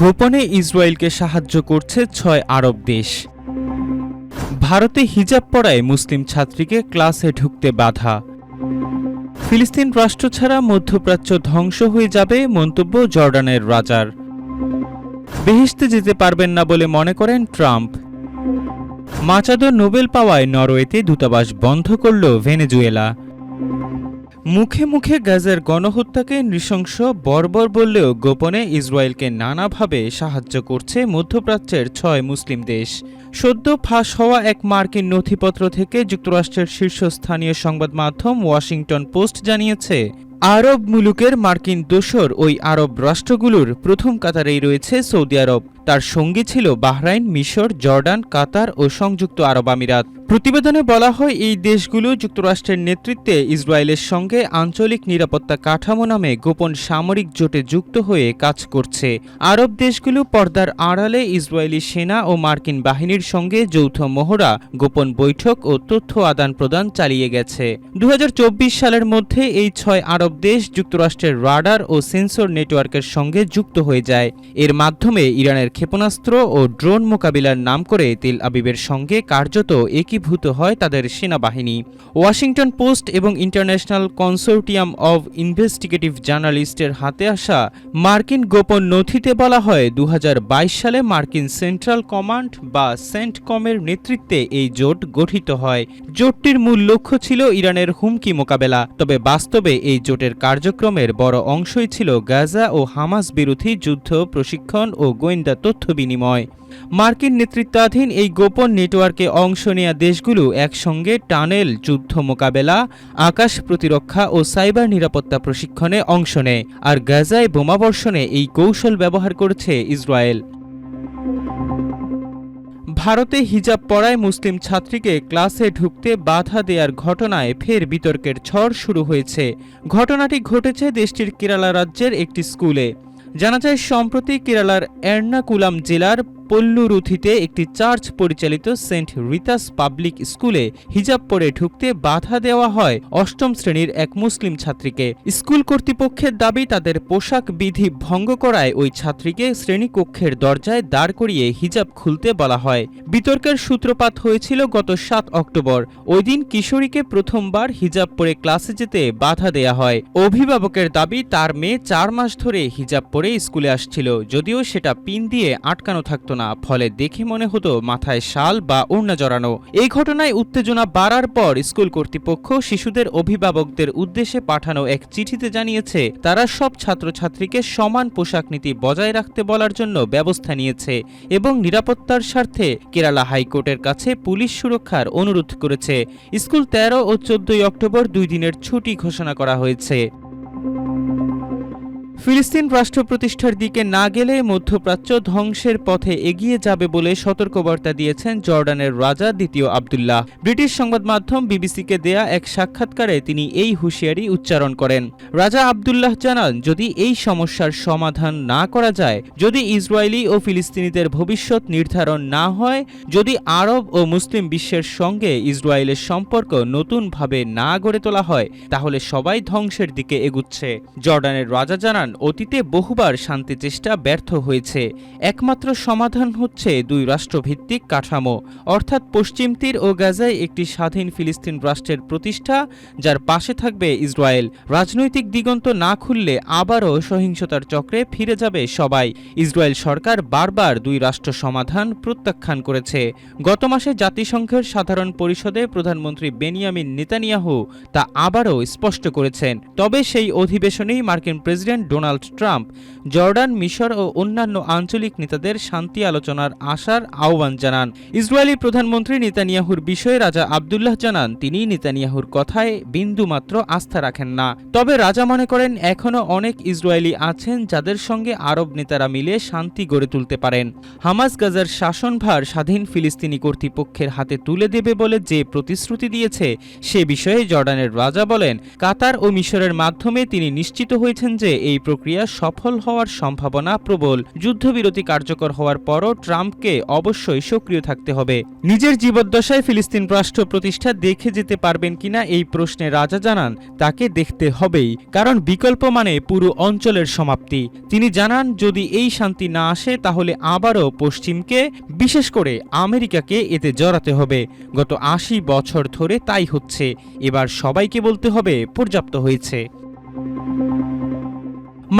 গোপনে ইসরায়েলকে সাহায্য করছে ৬ আরব দেশ। ভারতে হিজাব পরায় মুসলিম ছাত্রীকে ক্লাসে ঢুকতে বাধা। ফিলিস্তিন রাষ্ট্র ছাড়া মধ্যপ্রাচ্য ধ্বংস হয়ে যাবে মন্তব্য জর্ডানের রাজার। বেহেশতে যেতে পারবেন না বলে মনে করেন ট্রাম্প। মাচাদো নোবেল পাওয়ায় নরওয়েতে দূতাবাস বন্ধ করল ভেনেজুয়েলা। মুখে মুখে গাজার গণহত্যাকে নৃশংস বর্বর বললেও গোপনে ইসরায়েলকে নানাভাবে সাহায্য করছে মধ্যপ্রাচ্যের ৬ মুসলিম দেশ। সদ্য ফাঁস হওয়া এক মার্কিন নথিপত্র থেকে যুক্তরাষ্ট্রের শীর্ষস্থানীয় সংবাদ মাধ্যম ওয়াশিংটন পোস্ট জানিয়েছে, আরব মুলুকের মার্কিন দোসর ওই আরব রাষ্ট্রগুলোর প্রথম কাতারেই রয়েছে সৌদি আরব। তার সঙ্গী ছিল বাহরাইন, মিশর, জর্ডান, কাতার ও সংযুক্ত আরব আমিরাত। প্রতিবেদনে বলা হয়, এই দেশগুলো যুক্তরাষ্ট্রের নেতৃত্বে ইসরায়েলের সঙ্গে আঞ্চলিক নিরাপত্তা কাঠামো নামে গোপন সামরিক জোটে যুক্ত হয়ে কাজ করছে। আরব দেশগুলো পর্দার আড়ালে ইসরায়েলি সেনা ও মার্কিন বাহিনীর সঙ্গে যৌথ মহড়া, গোপন বৈঠক ও তথ্য আদান প্রদান চালিয়ে গেছে। ২০২৪ সালের মধ্যে এই ৬ আরব দেশ যুক্তরাষ্ট্রের রাডার ও সেন্সর নেটওয়ার্কের সঙ্গে যুক্ত হয়ে যায়। এর মাধ্যমে ইরানের ক্ষেপণাস্ত্র ও ড্রোন মোকাবিলার নাম করে তেল আবিবের সঙ্গে কার্যত একীভূত হয় তাদের সেনাবাহিনী। ওয়াশিংটন পোস্ট এবং ইন্টারন্যাশনাল কনসোর্টিয়াম অব ইনভেস্টিগেটিভ জার্নালিস্টের হাতে আসা মার্কিন গোপন নথিতে বলা হয়, ২০২২ সালে মার্কিন সেন্ট্রাল কমান্ড বা সেন্টকমের নেতৃত্বে এই জোট গঠিত হয়। জোটটির মূল লক্ষ্য ছিল ইরানের হুমকি মোকাবেলা। তবে বাস্তবে এই জোটের কার্যক্রমের বড় অংশই ছিল গাজা ও হামাস বিরোধী যুদ্ধ প্রশিক্ষণ ও গোয়েন্দা তথ্য বিনিময়। মার্কিন নেতৃত্বাধীন এই গোপন নেটওয়ার্কে অংশ নেয়া দেশগুলো একসঙ্গে টানেল যুদ্ধ মোকাবেলা, আকাশ প্রতিরক্ষা ও সাইবার নিরাপত্তা প্রশিক্ষণে অংশ নেয়। আর গাজায় বোমাবর্ষণে এই কৌশল ব্যবহার করছে ইসরায়েল। ভারতে হিজাব পরায় মুসলিম ছাত্রীকে ক্লাসে ঢুকতে বাধা দেওয়ার ঘটনায় ফের বিতর্কের ঝড় শুরু হয়েছে। ঘটনাটি ঘটেছে দেশটির কেরালা রাজ্যের একটি স্কুলে। জানা যায়, সম্প্রতি কেরালার এর্নাকুলাম জেলার পল্লুরুথিতে একটি চার্চ পরিচালিত সেন্ট রিতাস পাবলিক স্কুলে হিজাব পরে ঢুকতে বাধা দেওয়া হয় ৮ম শ্রেণীর এক মুসলিম ছাত্রীকে। স্কুল কর্তৃপক্ষের দাবি, তাদের পোশাক বিধি ভঙ্গ করায় ওই ছাত্রীকে শ্রেণীকক্ষের দরজায় দাঁড় করিয়ে হিজাব খুলতে বলা হয়। বিতর্কের সূত্রপাত হয়েছিল গত ৭ অক্টোবর। ওই দিন কিশোরীকে প্রথমবার হিজাব পরে ক্লাসে যেতে বাধা দেয়া হয়। অভিভাবকের দাবি, তার মেয়ে ৪ মাস ধরে হিজাব পরে স্কুলে আসছিল, যদিও সেটা পিন দিয়ে আটকানো থাকত না, ফলে দেখে মনে হতো মাথায় শাল বা ওড়না জড়ানো। এই ঘটনায় উত্তেজনা বাড়ার পর স্কুল কর্তৃপক্ষ শিশুদের অভিভাবকদের উদ্দেশ্যে পাঠানো এক চিঠিতে জানিয়েছে, তারা সব ছাত্রছাত্রীকে সমান পোশাক নীতি বজায় রাখতে বলার জন্য ব্যবস্থা নিয়েছে এবং নিরাপত্তার স্বার্থে কেরালা হাইকোর্টের কাছে পুলিশ সুরক্ষার অনুরোধ করেছে। স্কুল ১৩ ও ১৪ অক্টোবর ২ দিনের ছুটি ঘোষণা করা হয়েছে। ফিলিস্তিন রাষ্ট্র প্রতিষ্ঠার দিকে না গেলে মধ্যপ্রাচ্য ধ্বংসের পথে এগিয়ে যাবে বলে সতর্কবার্তা দিয়েছেন জর্ডানের রাজা দ্বিতীয় আবদুল্লাহ। ব্রিটিশ সংবাদ মাধ্যম বিবিসিকে দেয়া এক সাক্ষাৎকারে তিনি এই হুঁশিয়ারি উচ্চারণ করেন। রাজা আবদুল্লাহ জানান, যদি এই সমস্যার সমাধান না করা যায়, যদি ইসরায়েলি ও ফিলিস্তিনিদের ভবিষ্যৎ নির্ধারণ না হয়, যদি আরব ও মুসলিম বিশ্বের সঙ্গে ইসরায়েলের সম্পর্ক নতুনভাবে না গড়ে তোলা হয়, তাহলে সবাই ধ্বংসের দিকে এগুচ্ছে। জর্ডানের রাজা জানান, অতীতে বহুবার শান্তি চেষ্টা ব্যর্থ হয়েছে। একমাত্র সমাধান হচ্ছে ২ রাষ্ট্রভিত্তিক কাঠামো, অর্থাৎ পশ্চিম তীর ও গাজায় একটি স্বাধীন ফিলিস্তিন রাষ্ট্রের প্রতিষ্ঠা, যার পাশে থাকবে ইসরায়েল। রাজনৈতিক দিগন্ত না খুললে আবারও সহিংসতার চক্রে ফিরে যাবে সবাই। ইসরায়েল সরকার বারবার ২ রাষ্ট্র সমাধান প্রত্যাখ্যান করেছে। গত মাসে জাতিসংঘের সাধারণ পরিষদে প্রধানমন্ত্রী বেনিয়ামিন নেতানিয়াহু তা আবারও স্পষ্ট করেছেন। তবে সেই অধিবেশনেই মার্কিন প্রেসিডেন্ট ডোনাল্ড ট্রাম্প জর্ডান, মিশর ও অন্যান্য আঞ্চলিক নেতাদের শান্তি আলোচনার আশার আহ্বান জানান। ইসরায়েলি প্রধানমন্ত্রী নেতানিয়াহুর বিষয়ে রাজা আবদুল্লাহ জানান, তিনি নেতানিয়াহুর কথায় বিন্দুমাত্র আস্থা রাখেন না। তবে রাজা মনে করেন, এখনও অনেক ইসরায়েলি আছেন যাদের সঙ্গে আরব নেতারা মিলে শান্তি গড়ে তুলতে পারেন। হামাস গাজার শাসনভার স্বাধীন ফিলিস্তিনি কর্তৃপক্ষের হাতে তুলে দেবে বলে যে প্রতিশ্রুতি দিয়েছে, সে বিষয়ে জর্ডানের রাজা বলেন, কাতার ও মিশরের মাধ্যমে তিনি নিশ্চিত হয়েছেন যে এই প্রক্রিয়া সফল হওয়ার সম্ভাবনা প্রবল। যুদ্ধবিরতি কার্যকর হওয়ার পরও ট্রাম্পকে অবশ্যই সক্রিয় থাকতে হবে। নিজের জীবদ্দশায় ফিলিস্তিন রাষ্ট্র প্রতিষ্ঠা দেখে যেতে পারবেন কিনা এই প্রশ্নে রাজা জানান, তাকে দেখতে হবেই, কারণ বিকল্প মানে পুরো অঞ্চলের সমাপ্তি। তিনি জানান, যদি এই শান্তি না আসে তাহলে আবারও পশ্চিমকে, বিশেষ করে আমেরিকাকে এতে জড়াতে হবে। গত ৮০ বছর ধরে তাই হচ্ছে। এবার সবাইকে বলতে হবে পর্যাপ্ত হয়েছে।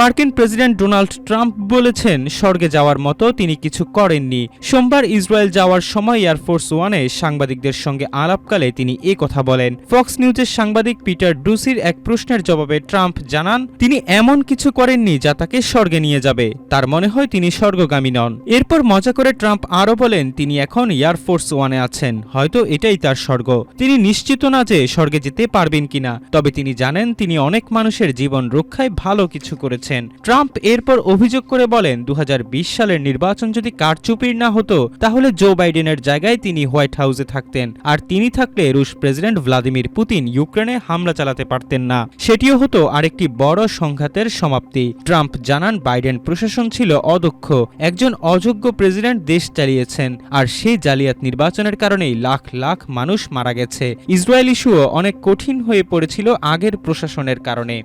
মার্কিন প্রেসিডেন্ট ডোনাল্ড ট্রাম্প বলেছেন, স্বর্গে যাওয়ার মতো তিনি কিছু করেননি। সোমবার ইসরায়েল যাওয়ার সময় এয়ারফোর্স ওয়ানে সাংবাদিকদের সঙ্গে আলাপকালে তিনি কথা বলেন। ফক্স নিউজের সাংবাদিক পিটার ডুসির এক প্রশ্নের জবাবে ট্রাম্প জানান, তিনি এমন কিছু করেননি যা তাকে স্বর্গে নিয়ে যাবে। তার মনে হয় তিনি স্বর্গগামী নন। এরপর মজা করে ট্রাম্প আরও বলেন, তিনি এখন এয়ারফোর্স ওয়ানে আছেন, হয়তো এটাই তার স্বর্গ। তিনি নিশ্চিত না যে স্বর্গে যেতে পারবেন কিনা, তবে তিনি জানেন তিনি অনেক মানুষের জীবন রক্ষায় ভালো কিছু করেছেন। ট্রাম্প এরপর অভিযোগ করে বলেন, ২০২০ সালের নির্বাচন যদি কারচুপির না হতো তাহলে জো বাইডেনের জায়গায় তিনি হোয়াইট হাউসে থাকতেন, আর তিনি থাকলে রুশ প্রেসিডেন্ট ভ্লাদিমির পুতিন ইউক্রেনে হামলা চালাতে পারতেন না। সেটিও হতো আরেকটি বড় সংঘাতের সমাপ্তি। ট্রাম্প জানান, বাইডেন প্রশাসন ছিল অদক্ষ, একজন অযোগ্য প্রেসিডেন্ট দেশ চালিয়েছেন, আর সেই জালিয়াত নির্বাচনের কারণেই লাখ লাখ মানুষ মারা গেছে। ইসরায়েল ইস্যুও অনেক কঠিন হয়ে পড়েছিল আগের প্রশাসনের কারণে।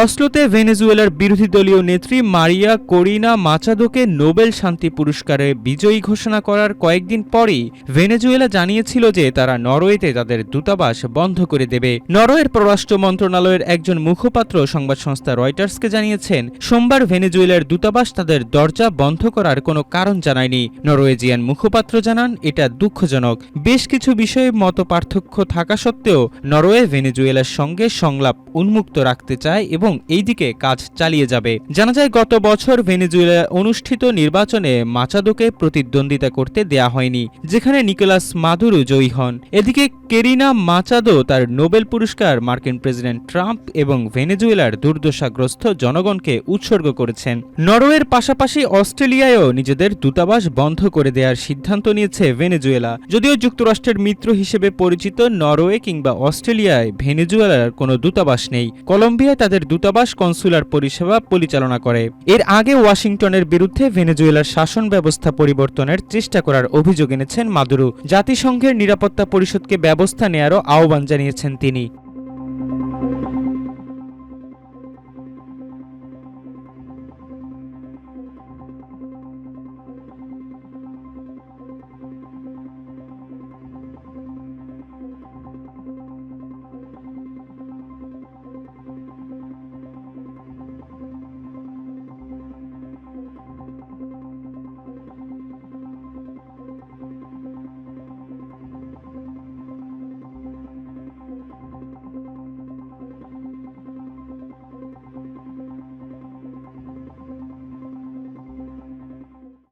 অসলোতে ভেনেজুয়েলার বিরোধী দলীয় নেত্রী মারিয়া করিনা মাচাদোকে নোবেল শান্তি পুরস্কারে বিজয়ী ঘোষণা করার কয়েকদিন পরেই ভেনেজুয়েলা জানিয়েছিল যে তারা নরওয়েতে তাদের দূতাবাস বন্ধ করে দেবে। নরওয়ের পররাষ্ট্র মন্ত্রণালয়ের একজন মুখপাত্র সংবাদ সংস্থা রয়টার্সকে জানিয়েছেন, সোমবার ভেনেজুয়েলার দূতাবাস তাদের দরজা বন্ধ করার কোনো কারণ জানায়নি। নরওয়েজিয়ান মুখপাত্র জানান, এটা দুঃখজনক। বেশ কিছু বিষয়ে মতপার্থক্য থাকা সত্ত্বেও নরওয়ে ভেনেজুয়েলার সঙ্গে সংলাপ উন্মুক্ত রাখতে চায় এবং এই দিকে কাজ চালিয়ে যাবে। জানা যায়, গত বছর ভেনেজুয়েলা অনুষ্ঠিত নির্বাচনে মাচাদোকে প্রতিদ্বন্দ্বিতা করতে দেয়া হয়নি, যেখানে নিকোলাস মাদুরো জয়ী হন। এদিকে কেরিনা মাচাদো তার নোবেল পুরস্কার মার্কিন প্রেসিডেন্ট ট্রাম্প এবং ভেনেজুয়েলার দুর্দশাগ্রস্ত জনগণকে উৎসর্গ করেছেন। নরওয়ের পাশাপাশি অস্ট্রেলিয়ায়ও নিজেদের দূতাবাস বন্ধ করে দেওয়ার সিদ্ধান্ত নিয়েছে ভেনেজুয়েলা। যদিও যুক্তরাষ্ট্রের মিত্র হিসেবে পরিচিত নরওয়ে কিংবা অস্ট্রেলিয়ায় ভেনেজুয়েলার কোনো দূতাবাস নেই। কলম্বিয়ায় তাদের দূতাবাস কনসুলার পরিষেবা পরিচালনা করে। এর আগে ওয়াশিংটনের বিরুদ্ধে ভেনেজুয়েলার শাসন ব্যবস্থা পরিবর্তনের চেষ্টা করার অভিযোগ এনেছেন মাদুরো। জাতিসংঘের নিরাপত্তা পরিষদকে ব্যবস্থা নেয়ারও আহ্বান জানিয়েছেন তিনি।